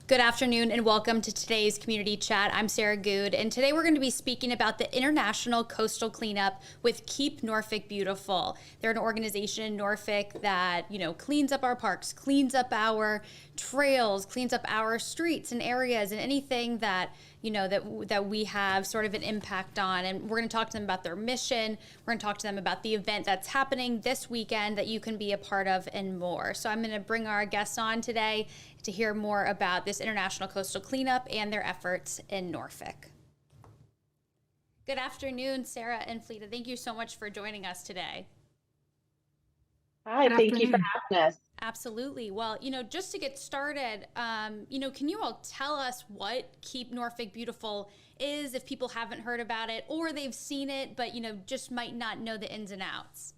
Good afternoon and welcome to today's community chat. I'm Sarah Good, and today we're going to be speaking about the International Coastal Cleanup with Keep Norfolk Beautiful. They're an organization in Norfolk that, cleans up our parks, cleans up our trails, cleans up our streets and areas and anything that that we have sort of an impact on. And we're going to talk to them about their mission. We're going to talk to them about the event that's happening this weekend that you can be a part of and more. So I'm going to bring our guests on today to hear more about this International Coastal Cleanup and their efforts in Norfolk. Good afternoon, Sarah and Fleta. Thank you so much for joining us today. Hi, Good thank you for afternoon. having us. Absolutely. Well, just to get started, can you all tell us what Keep Norfolk Beautiful is if people haven't heard about it or they've seen it, but, just might not know the ins and outs?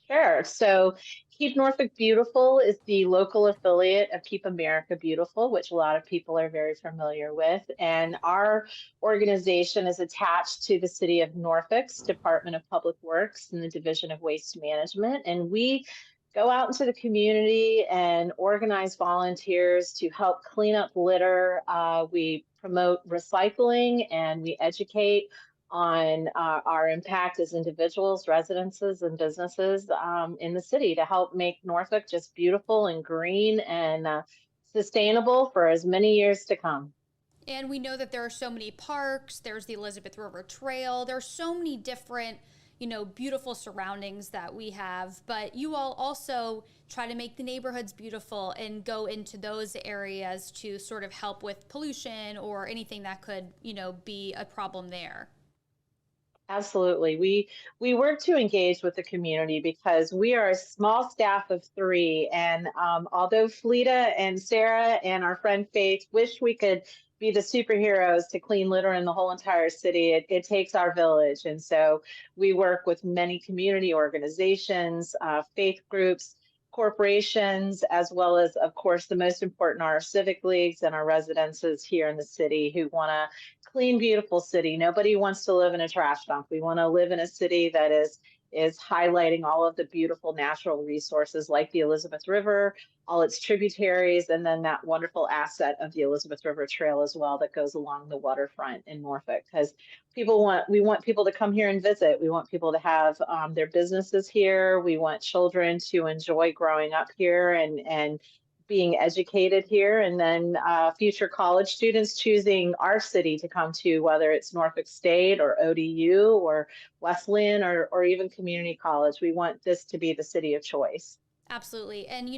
Sure. So, Keep Norfolk Beautiful is the local affiliate of Keep America Beautiful, which a lot of people are very familiar with. And our organization is attached to the City of Norfolk's Department of Public Works and the Division of Waste Management. And we go out into the community and organize volunteers to help clean up litter. We promote recycling and we educate on our impact as individuals, residences, and businesses in the city to help make Norfolk just beautiful and green and sustainable for as many years to come. And we know that there are so many parks. There's the Elizabeth River Trail. There's so many different, beautiful surroundings that we have. But you all also try to make the neighborhoods beautiful and go into those areas to sort of help with pollution or anything that could, be a problem there. Absolutely. We work to engage with the community because we are a small staff of three. And although Fleta and Sarah and our friend Faith wish we could be the superheroes to clean litter in the whole entire city, it takes our village. And so we work with many community organizations, faith groups, corporations, as well as, of course, the most important are our civic leagues and our residences here in the city who want to clean, beautiful city. Nobody wants to live in a trash dump. We want to live in a city that is highlighting all of the beautiful natural resources like the Elizabeth River, all its tributaries, and then that wonderful asset of the Elizabeth River Trail as well that goes along the waterfront in Norfolk. Because we want people to come here and visit. We want people to have their businesses here. We want children to enjoy growing up here and being educated here, and then future college students choosing our city to come to, whether it's Norfolk State or ODU or Wesleyan or even community college. We want this to be the city of choice. Absolutely. And,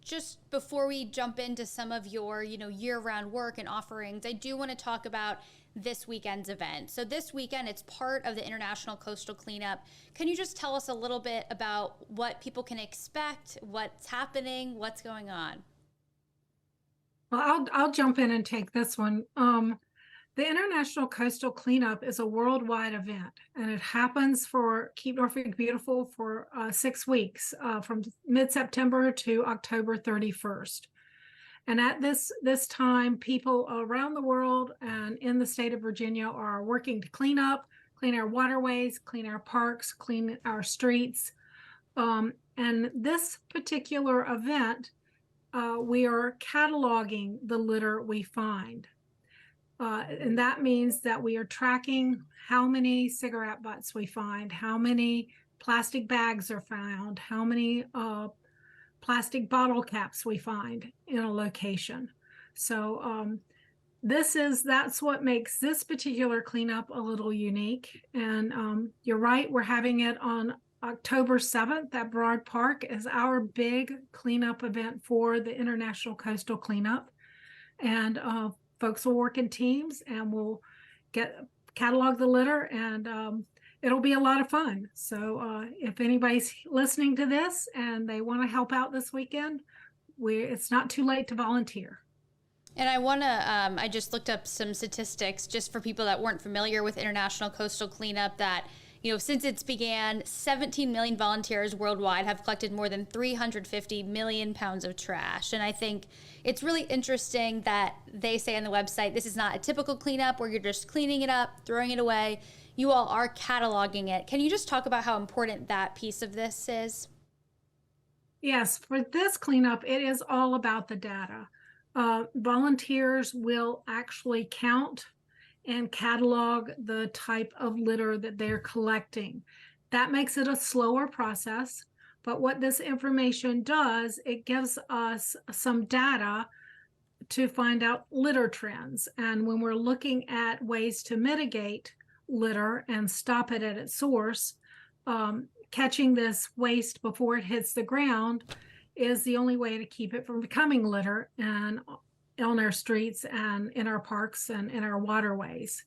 just before we jump into some of your, year-round work and offerings, I do want to talk about this weekend's event. So this weekend, it's part of the International Coastal Cleanup. Can you just tell us a little bit about what people can expect, what's happening, what's going on? Well, I'll jump in and take this one. The International Coastal Cleanup is a worldwide event, and it happens for Keep Norfolk Beautiful for 6 weeks, from mid-September to October 31st. And at this time, people around the world and in the state of Virginia are working to clean our waterways, clean our parks, clean our streets. And this particular event, we are cataloging the litter we find. And that means that we are tracking how many cigarette butts we find, how many plastic bags are found, how many plastic bottle caps we find in a location. So that's what makes this particular cleanup a little unique. And you're right, we're having it on October 7th at Broad Park is our big cleanup event for the International Coastal Cleanup. And folks will work in teams and we'll catalog the litter, and it'll be a lot of fun. So if anybody's listening to this and they want to help out this weekend, it's not too late to volunteer. And I just looked up some statistics just for people that weren't familiar with International Coastal Cleanup that, since its began, 17 million volunteers worldwide have collected more than 350 million pounds of trash. And I think it's really interesting that they say on the website, this is not a typical cleanup where you're just cleaning it up, throwing it away. You all are cataloging it. Can you just talk about how important that piece of this is? Yes, for this cleanup, it is all about the data. Volunteers will actually count and catalog the type of litter that they're collecting. That makes it a slower process, but what this information does, it gives us some data to find out litter trends. And when we're looking at ways to mitigate litter and stop it at its source, catching this waste before it hits the ground is the only way to keep it from becoming litter and on our streets and in our parks and in our waterways.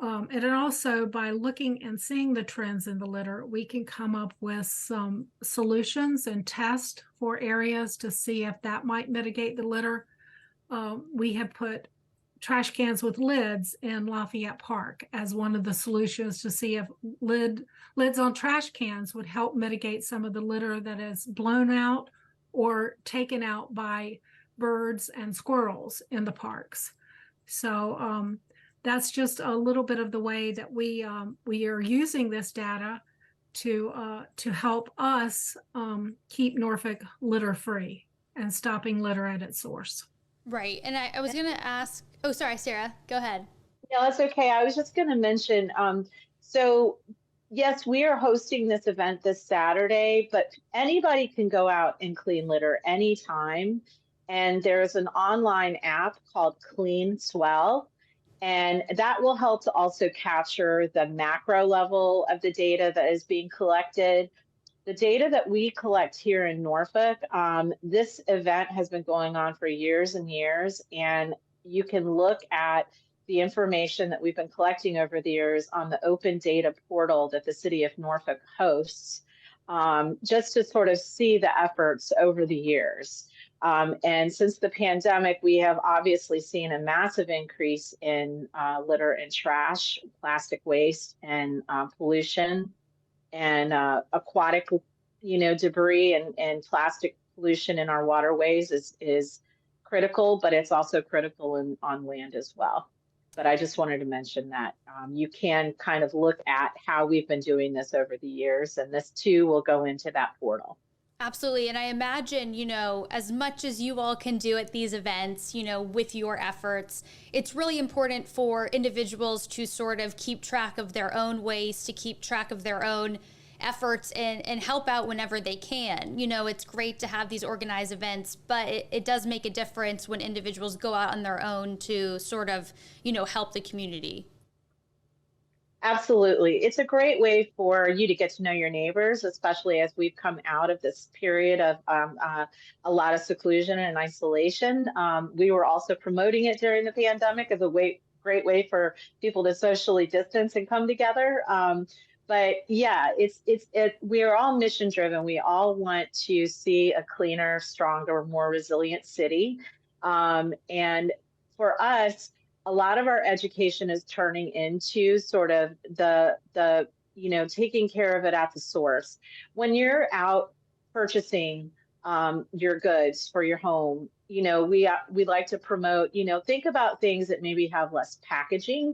And then also by looking and seeing the trends in the litter, we can come up with some solutions and test for areas to see if that might mitigate the litter. We have put trash cans with lids in Lafayette Park as one of the solutions to see if lids on trash cans would help mitigate some of the litter that is blown out or taken out by birds and squirrels in the parks. So that's just a little bit of the way that we are using this data to help us keep Norfolk litter free and stopping litter at its source. Right. And I was going to ask, oh, sorry, Sarah, go ahead. Yeah, that's okay. I was just going to mention, so yes, we are hosting this event this Saturday, but anybody can go out and clean litter anytime. And there's an online app called Clean Swell, and that will help to also capture the macro level of the data that is being collected. The data that we collect here in Norfolk, this event has been going on for years and years, and you can look at the information that we've been collecting over the years on the open data portal that the city of Norfolk hosts, just to sort of see the efforts over the years. And since the pandemic, we have obviously seen a massive increase in litter and trash, plastic waste, and pollution, and aquatic, debris and plastic pollution in our waterways is critical, but it's also critical on land as well. But I just wanted to mention that you can kind of look at how we've been doing this over the years, and this too will go into that portal. Absolutely. And I imagine, as much as you all can do at these events, with your efforts, it's really important for individuals to sort of keep track of their own waste, to keep track of their own efforts and help out whenever they can. It's great to have these organized events, but it does make a difference when individuals go out on their own to sort of, help the community. Absolutely. It's a great way for you to get to know your neighbors, especially as we've come out of this period of a lot of seclusion and isolation. We were also promoting it during the pandemic as a great way for people to socially distance and come together. But yeah, we are all mission driven. We all want to see a cleaner, stronger, more resilient city. And for us, a lot of our education is turning into sort of the taking care of it at the source. When you're out purchasing your goods for your home, we like to promote, think about things that maybe have less packaging.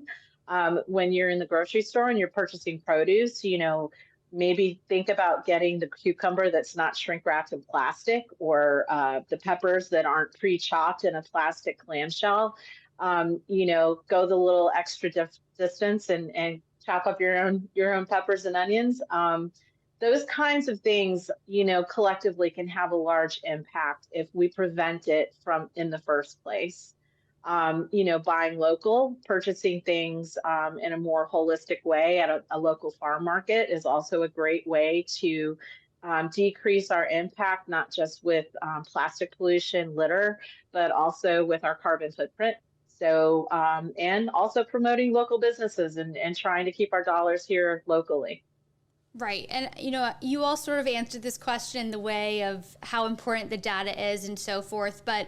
When you're in the grocery store and you're purchasing produce, maybe think about getting the cucumber that's not shrink wrapped in plastic, or the peppers that aren't pre-chopped in a plastic clamshell. Go the little extra distance and chop up your own peppers and onions. Those kinds of things, collectively can have a large impact if we prevent it from in the first place. Buying local, purchasing things in a more holistic way at a local farm market is also a great way to decrease our impact, not just with plastic pollution, litter, but also with our carbon footprint. So, and also promoting local businesses and trying to keep our dollars here locally. Right. And, you all sort of answered this question in the way of how important the data is and so forth. But,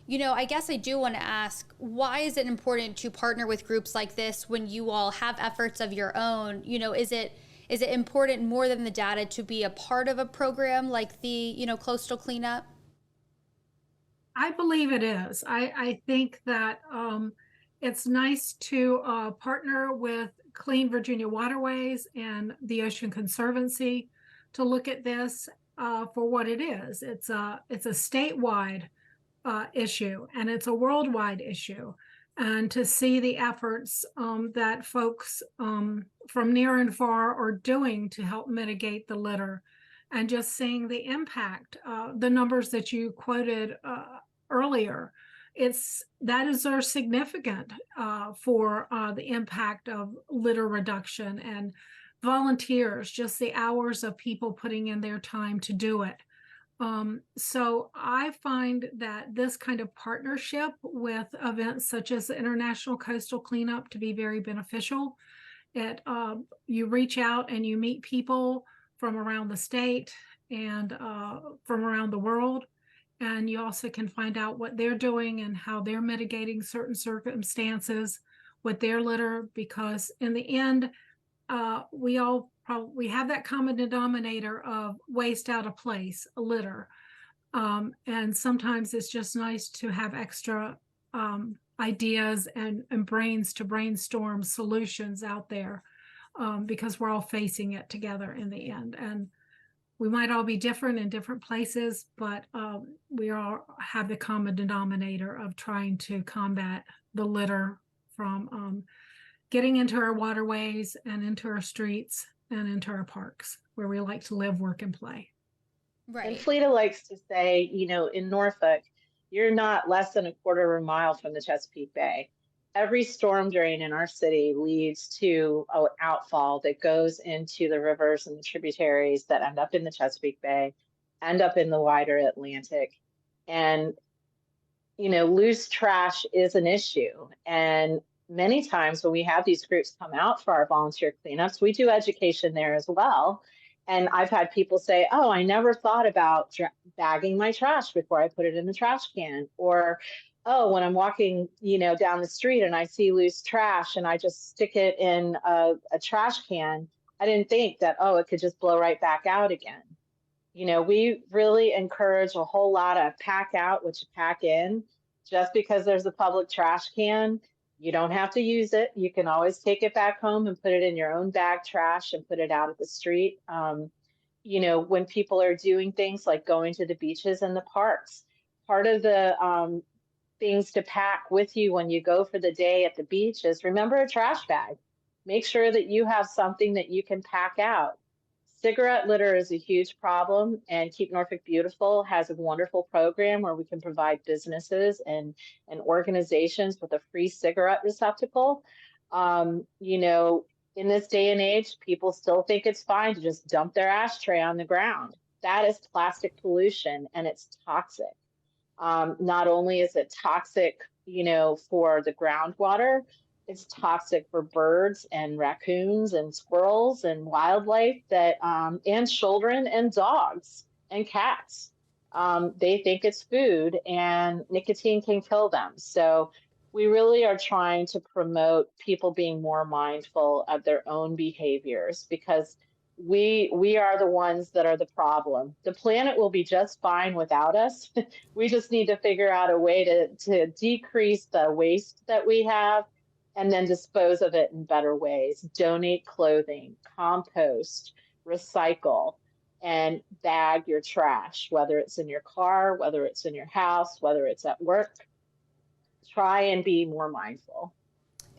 I guess I do want to ask, why is it important to partner with groups like this when you all have efforts of your own? Is it important more than the data to be a part of a program like the, coastal cleanup? I believe it is. I think that it's nice to partner with Clean Virginia Waterways and the Ocean Conservancy to look at this for what it is. It's a statewide issue, and it's a worldwide issue. And to see the efforts that folks from near and far are doing to help mitigate the litter, and just seeing the impact, the numbers that you quoted earlier, are significant for the impact of litter reduction and volunteers, just the hours of people putting in their time to do it. So I find that this kind of partnership with events such as the International Coastal Cleanup to be very beneficial. You reach out and you meet people from around the state and from around the world. And you also can find out what they're doing and how they're mitigating certain circumstances with their litter, because in the end, we all probably have that common denominator of waste out of place, a litter. And sometimes it's just nice to have extra ideas and brains to brainstorm solutions out there, because we're all facing it together in the end. And we might all be different in different places, but we all have the common denominator of trying to combat the litter from getting into our waterways and into our streets and into our parks where we like to live, work, and play. Right. And Fleta likes to say, in Norfolk, you're not less than a quarter of a mile from the Chesapeake Bay. Every storm drain in our city leads to an outfall that goes into the rivers and the tributaries that end up in the Chesapeake Bay, end up in the wider Atlantic. And, loose trash is an issue. And many times when we have these groups come out for our volunteer cleanups, we do education there as well. And I've had people say, oh, I never thought about bagging my trash before I put it in the trash can. Or, oh, when I'm walking, down the street and I see loose trash and I just stick it in a trash can, I didn't think that, oh, it could just blow right back out again. We really encourage a whole lot of pack out what you pack in. Just because there's a public trash can, you don't have to use it. You can always take it back home and put it in your own bag trash and put it out at the street. When people are doing things like going to the beaches and the parks, part of the things to pack with you when you go for the day at the beach is remember a trash bag. Make sure that you have something that you can pack out. Cigarette litter is a huge problem, and Keep Norfolk Beautiful has a wonderful program where we can provide businesses and organizations with a free cigarette receptacle. In this day and age, people still think it's fine to just dump their ashtray on the ground. That is plastic pollution, and it's toxic. Not only is it toxic, for the groundwater, it's toxic for birds and raccoons and squirrels and wildlife and children and dogs and cats. They think it's food, and nicotine can kill them. So we really are trying to promote people being more mindful of their own behaviors, because we are the ones that are the problem. The planet will be just fine without us. We just need to figure out a way to decrease the waste that we have, and then dispose of it in better ways. Donate clothing, compost, recycle, and bag your trash, whether it's in your car, whether it's in your house, whether it's at work. Try and be more mindful.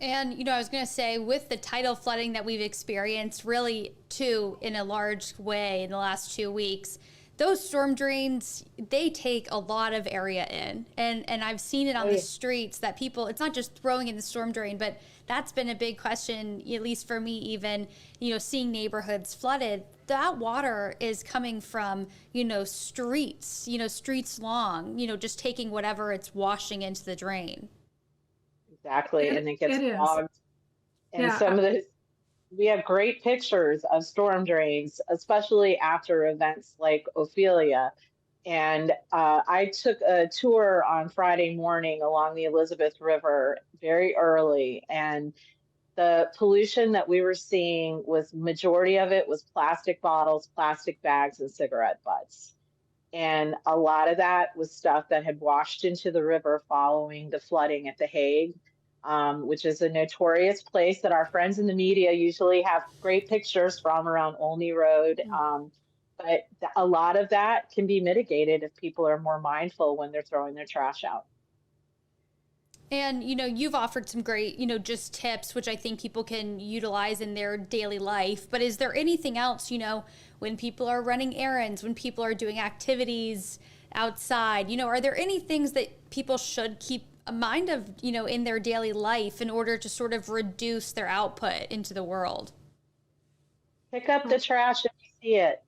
And, I was going to say, with the tidal flooding that we've experienced, really, too, in a large way in the last 2 weeks, those storm drains, they take a lot of area in. And I've seen it on the streets that people, it's not just throwing in the storm drain, but that's been a big question, at least for me, even, seeing neighborhoods flooded. That water is coming from, streets, streets long, just taking whatever it's washing into the drain. Exactly. And it gets clogged. And Yeah. some of we have great pictures of storm drains, especially after events like Ophelia. And I took a tour on Friday morning along the Elizabeth River very early, and the pollution that we were seeing majority of it was plastic bottles, plastic bags, and cigarette butts. And a lot of that was stuff that had washed into the river following the flooding at The Hague, which is a notorious place that our friends in the media usually have great pictures from around Olney Road. But a lot of that can be mitigated if people are more mindful when they're throwing their trash out. And, you've offered some great, just tips, which I think people can utilize in their daily life. But is there anything else, when people are running errands, when people are doing activities outside, are there any things that people should keep a mind of, in their daily life in order to sort of reduce their output into the world? Pick up the trash if you see it.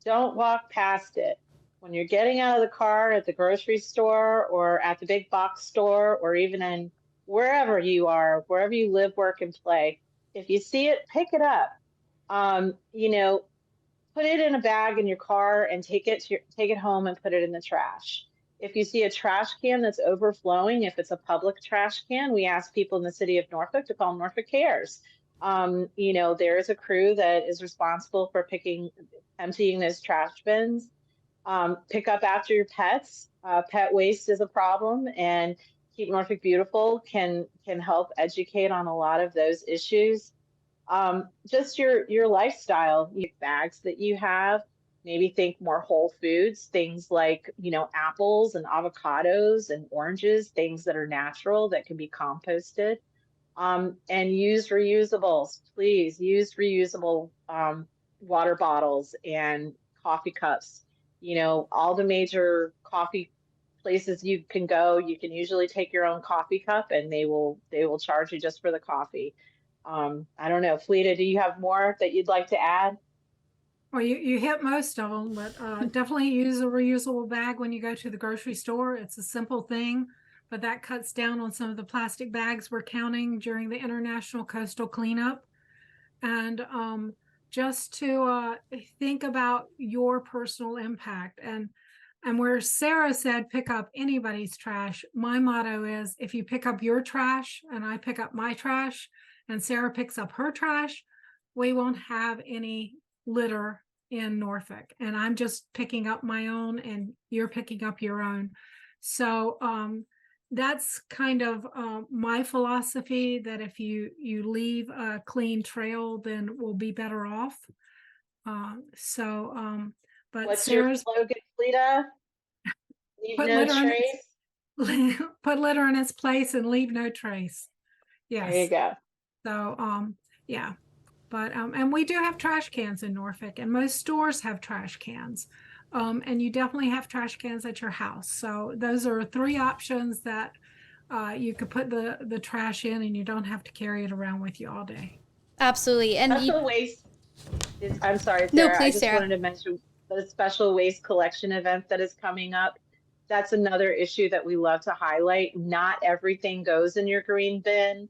Don't walk past it. When you're getting out of the car at the grocery store or at the big box store or even in wherever you are, wherever you live, work, and play, if you see it, pick it up. You know, put it in a bag in your car and take it home and put it in the trash. If you see a trash can that's overflowing, if it's a public trash can, we ask people in the city of Norfolk to call Norfolk Cares. There is a crew that is responsible for emptying those trash bins. Pick up after your pets. Pet waste is a problem, and Keep Norfolk Beautiful can help educate on a lot of those issues. Just your lifestyle, bags that you have. Maybe think more whole foods, things like apples and avocados and oranges, things that are natural that can be composted. And use reusables. Please use reusable water bottles and coffee cups. All the major coffee places you can go, you can usually take your own coffee cup, and they will charge you just for the coffee. I don't know, Fleta, do you have more that you'd like to add? Well, you hit most of them, but definitely use a reusable bag when you go to the grocery store. It's a simple thing, but that cuts down on some of the plastic bags we're counting during the International Coastal Cleanup. And just to think about your personal impact. And where Sarah said, pick up anybody's trash, my motto is, if you pick up your trash and I pick up my trash and Sarah picks up her trash, we won't have any litter in Norfolk. And I'm just picking up my own and you're picking up your own. So that's kind of my philosophy, that if you leave a clean trail, then we'll be better off. But What's Sarah's your slogan, Fleta? Leave put no litter in trace. put litter in its place and leave no trace. Yes. There you go. So yeah. But and we do have trash cans in Norfolk, and most stores have trash cans. And you definitely have trash cans at your house. So those are 3 options that you could put the trash in, and you don't have to carry it around with you all day. Absolutely. And Special waste. I'm sorry, no, Sarah. I please, just Sarah. wanted to mention the special waste collection event that is coming up. That's another issue that we love to highlight. Not everything goes in your green bin.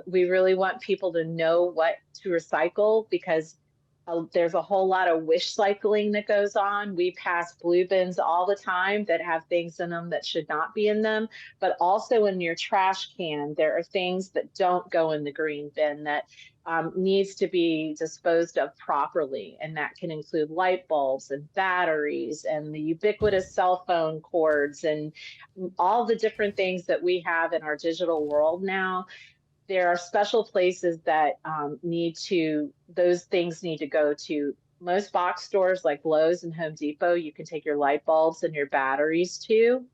We really want people to know what to recycle, because there's a whole lot of wish cycling that goes on. We pass blue bins all the time that have things in them that should not be in them. But also in your trash can, there are things that don't go in the green bin that needs to be disposed of properly. And that can include light bulbs and batteries and the ubiquitous cell phone cords and all the different things that we have in our digital world now. There are special places that those things need to go to. Most box stores like Lowe's and Home Depot, you can take your light bulbs and your batteries to.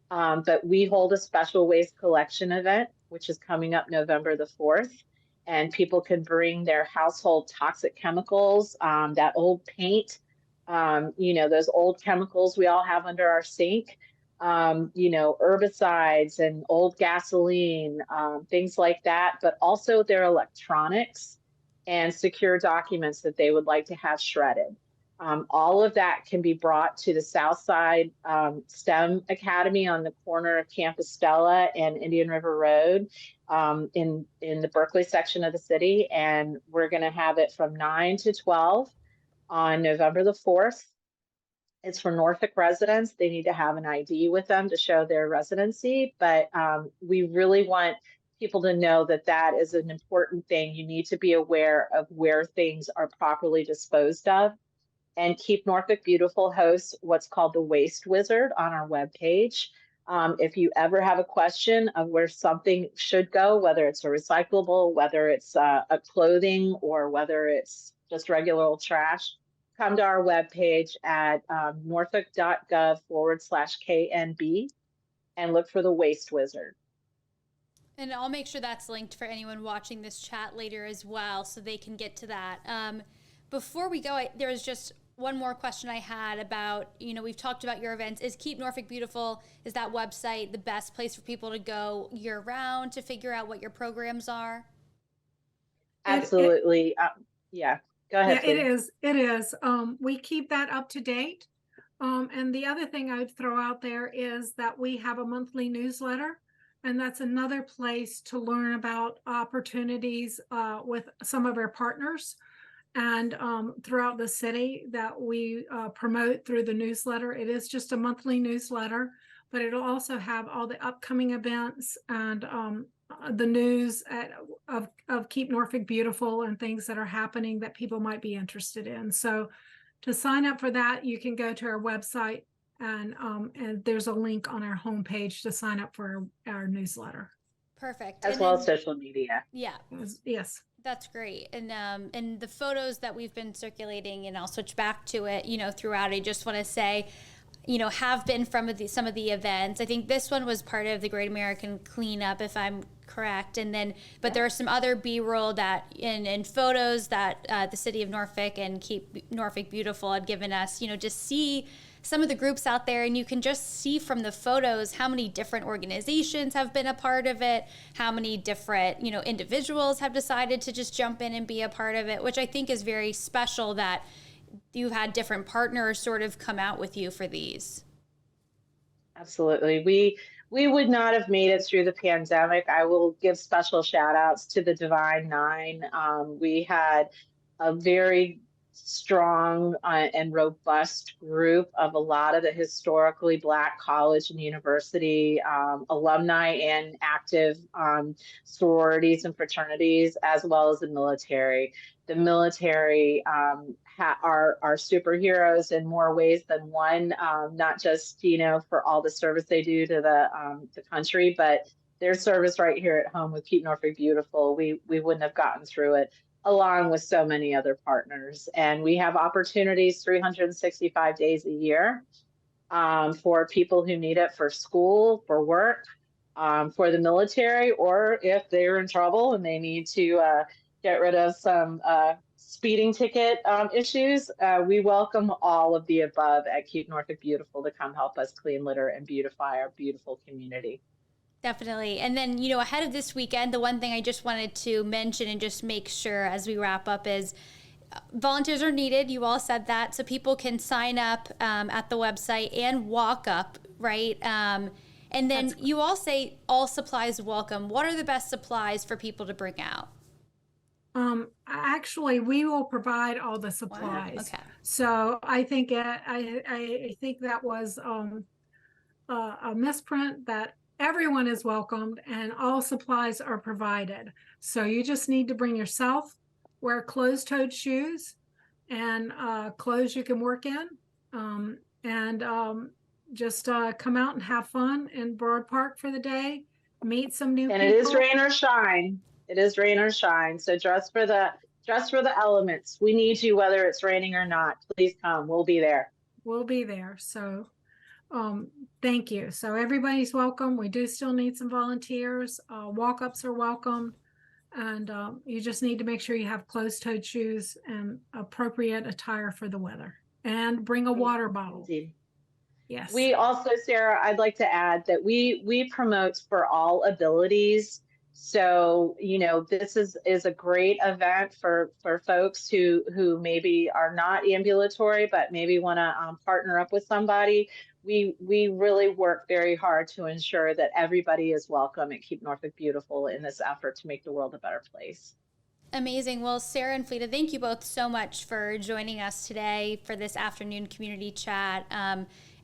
But we hold a special waste collection event, which is coming up November the 4th. And people can bring their household toxic chemicals, that old paint, those old chemicals we all have under our sink, herbicides and old gasoline, things like that, but also their electronics and secure documents that they would like to have shredded. All of that can be brought to the Southside STEM Academy on the corner of Campus Stella and Indian River Road, in the Berkeley section of the city. And we're going to have it from 9 to 12 on November the 4th. It's for Norfolk residents. They need to have an ID with them to show their residency, but we really want people to know that that is an important thing. You need to be aware of where things are properly disposed of. And Keep Norfolk Beautiful hosts what's called the Waste Wizard on our webpage. If you ever have a question of where something should go, whether it's a recyclable, whether it's a clothing, or whether it's just regular old trash, come to our webpage at norfolk.gov/KNB and look for the Waste Wizard. And I'll make sure that's linked for anyone watching this chat later as well, so they can get to that. Before we go, there was just one more question I had about, we've talked about your events. Is Keep Norfolk Beautiful, is that website the best place for people to go year round to figure out what your programs are? Absolutely. Yeah, go ahead. Yeah, it is. It is. We keep that up to date. And the other thing I would throw out there is that we have a monthly newsletter, and that's another place to learn about opportunities with some of our partners and throughout the city that we promote through the newsletter. It is just a monthly newsletter, but it'll also have all the upcoming events and the news of Keep Norfolk Beautiful and things that are happening that people might be interested in. So to sign up for that, you can go to our website, and there's a link on our homepage to sign up for our newsletter. Perfect. As well as social media. Yeah. Yes. That's great. And the photos that we've been circulating, and I'll switch back to it, throughout, I just want to say, have been from some of the events. I think this one was part of the Great American Cleanup, if I'm correct. But there are some other B-roll that in photos that the city of Norfolk and Keep Norfolk Beautiful had given us, to see some of the groups out there, and you can just see from the photos how many different organizations have been a part of it, how many different, individuals have decided to just jump in and be a part of it, which I think is very special that you've had different partners sort of come out with you for these. Absolutely. We would not have made it through the pandemic. I will give special shout outs to the Divine Nine. We had a very strong and robust group of a lot of the historically Black college and university alumni and active sororities and fraternities, as well as the military. The military are superheroes in more ways than one, not just, for all the service they do to the country, but their service right here at home with Keep Norfolk Beautiful. We wouldn't have gotten through it, along with so many other partners. And we have opportunities 365 days a year for people who need it for school, for work, for the military, or if they're in trouble and they need to get rid of some speeding ticket issues. We welcome all of the above at Keep Norfolk Beautiful to come help us clean litter and beautify our beautiful community. Definitely. And then, ahead of this weekend, the one thing I just wanted to mention and just make sure as we wrap up is volunteers are needed. You all said that. So people can sign up at the website and walk up, right? And then you all say all supplies welcome. What are the best supplies for people to bring out? Actually, we will provide all the supplies. Wow. Okay. So I think I think that was a misprint, that everyone is welcomed and all supplies are provided. So you just need to bring yourself, wear closed-toed shoes, and clothes you can work in, and just come out and have fun in Broad Park for the day, meet some new people. And it is rain or shine. It is rain or shine. So dress for the elements. We need you whether it's raining or not. Please come. We'll be there. We'll be there. So thank you. So everybody's welcome. We do still need some volunteers. Walk-ups are welcome. And you just need to make sure you have closed-toed shoes and appropriate attire for the weather. And bring a water bottle. Indeed. Yes. We also, Sarah, I'd like to add that we promote for all abilities. So, this is a great event for folks who maybe are not ambulatory, but maybe want to partner up with somebody. We really work very hard to ensure that everybody is welcome at Keep Norfolk Beautiful in this effort to make the world a better place. Amazing. Well, Sarah and Fleta, thank you both so much for joining us today for this afternoon community chat.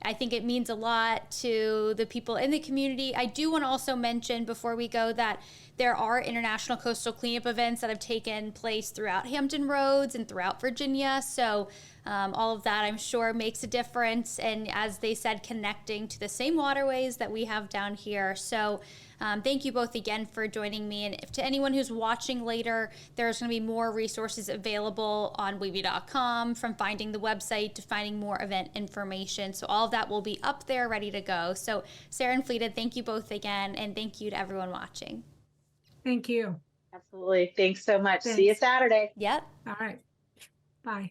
I think it means a lot to the people in the community. I do want to also mention before we go that there are international coastal cleanup events that have taken place throughout Hampton Roads and throughout Virginia. So all of that, I'm sure, makes a difference. And as they said, connecting to the same waterways that we have down here. So thank you both again for joining me. And if to anyone who's watching later, there's going to be more resources available on wavy.com, from finding the website to finding more event information. So all of that will be up there ready to go. So Sarah and Fleta, thank you both again. And thank you to everyone watching. Thank you. Absolutely. Thanks so much. Thanks. See you Saturday. Yep. All right. Bye.